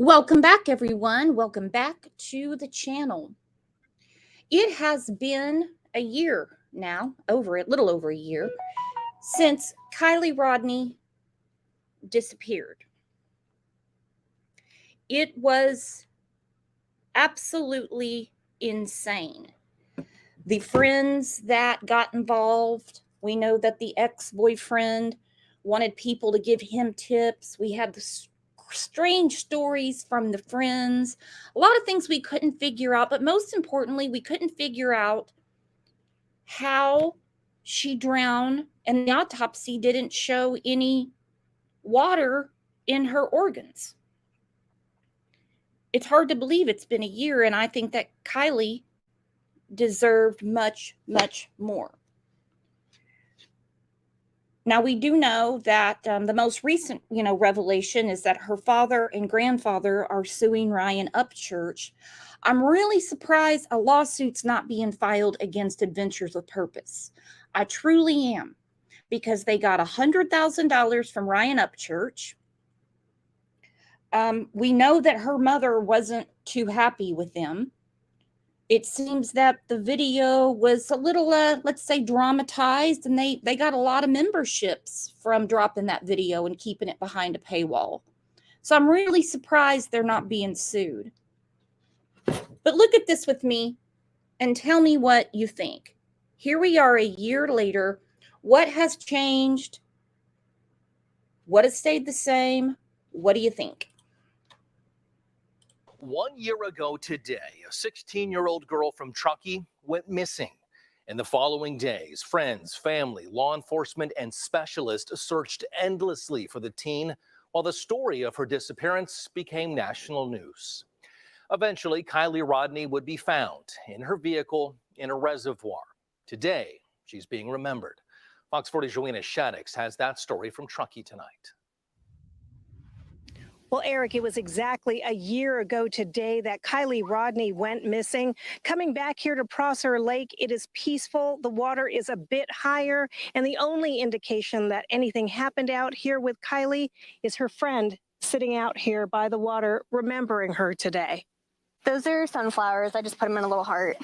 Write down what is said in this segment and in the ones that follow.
Welcome back, everyone. Welcome back to the channel. It has been a year now, a little over a year, since Kiely Rodni disappeared. It was absolutely insane. The friends that got involved, we know that the ex-boyfriend wanted people to give him tips. We had the strange stories from the friends, a lot of things we couldn't figure out, but most importantly, we couldn't figure out how she drowned, and the autopsy didn't show any water in her organs. It's hard to believe it's been a year, and I think that Kiely deserved much, much more. Now, we do know that the most recent, revelation is that her father and grandfather are suing Ryan Upchurch. I'm really surprised a lawsuit's not being filed against Adventures with Purpose. I truly am, because they got $100,000 from Ryan Upchurch. We know that her mother wasn't too happy with them. It seems that the video was a little, let's say, dramatized, and they got a lot of memberships from dropping that video and keeping it behind a paywall. So I'm really surprised they're not being sued. But look at this with me and tell me what you think. Here we are a year later. What has changed? What has stayed the same? What do you think? 1 year ago today, a 16-year-old girl from Truckee went missing. In the following days, friends, family, law enforcement, and specialists searched endlessly for the teen, while the story of her disappearance became national news. Eventually, Kiely Rodni would be found in her vehicle in a reservoir. Today, she's being remembered. Fox 40's Joanna Shaddix has that story from Truckee tonight. Well, Eric, it was exactly a year ago today that Kiely Rodni went missing. Coming back here to Prosser Lake, it is peaceful. The water is a bit higher, and the only indication that anything happened out here with Kiely is her friend sitting out here by the water, remembering her today. Those are sunflowers. I just put them in a little heart.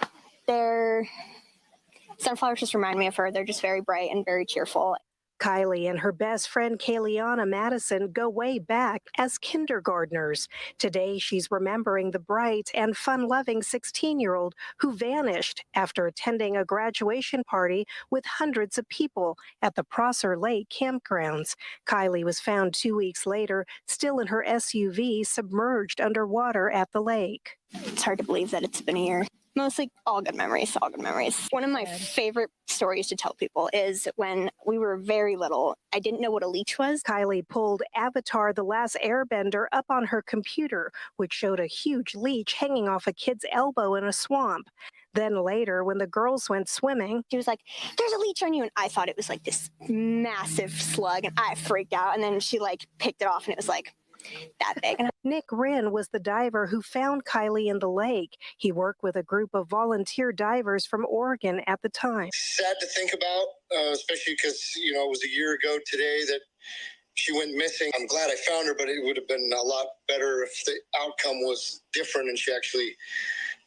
Sunflowers just remind me of her. They're just very bright and very cheerful. Kiely and her best friend Kayleana Madison go way back as kindergartners. Today, she's remembering the bright and fun-loving 16-year-old who vanished after attending a graduation party with hundreds of people at the Prosser Lake campgrounds. Kiely was found 2 weeks later, still in her SUV, submerged underwater at the lake. It's hard to believe that it's been a year. Mostly all good memories, all good memories. One of my favorite stories to tell people is when we were very little, I didn't know what a leech was. Kiely pulled Avatar: The Last Airbender up on her computer, which showed a huge leech hanging off a kid's elbow in a swamp. Then later, when the girls went swimming, she was like, "There's a leech on you," and I thought it was like this massive slug, and I freaked out, and then she like picked it off, and it was like that big. Nick Wren was the diver who found Kiely in the lake. He worked with a group of volunteer divers from Oregon at the time. Sad to think about, especially because, it was a year ago today that she went missing. I'm glad I found her, but it would have been a lot better if the outcome was different and she actually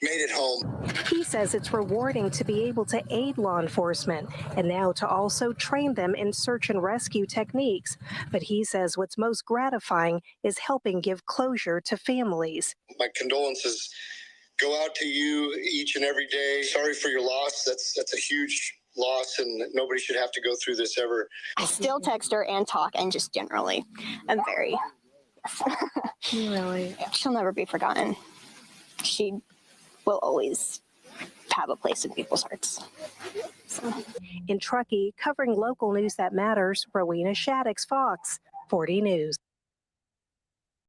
made it home. He says it's rewarding to be able to aid law enforcement and now to also train them in search and rescue techniques. But he says what's most gratifying is helping give closure to families. My condolences go out to you each and every day. Sorry for your loss. That's a huge loss, and nobody should have to go through this ever. I still text her and talk, and just generally, I'm very... Really? She'll never be forgotten. She will always have a place in people's hearts. So. In Truckee, covering local news that matters, Rowena Shaddix, Fox 40 News.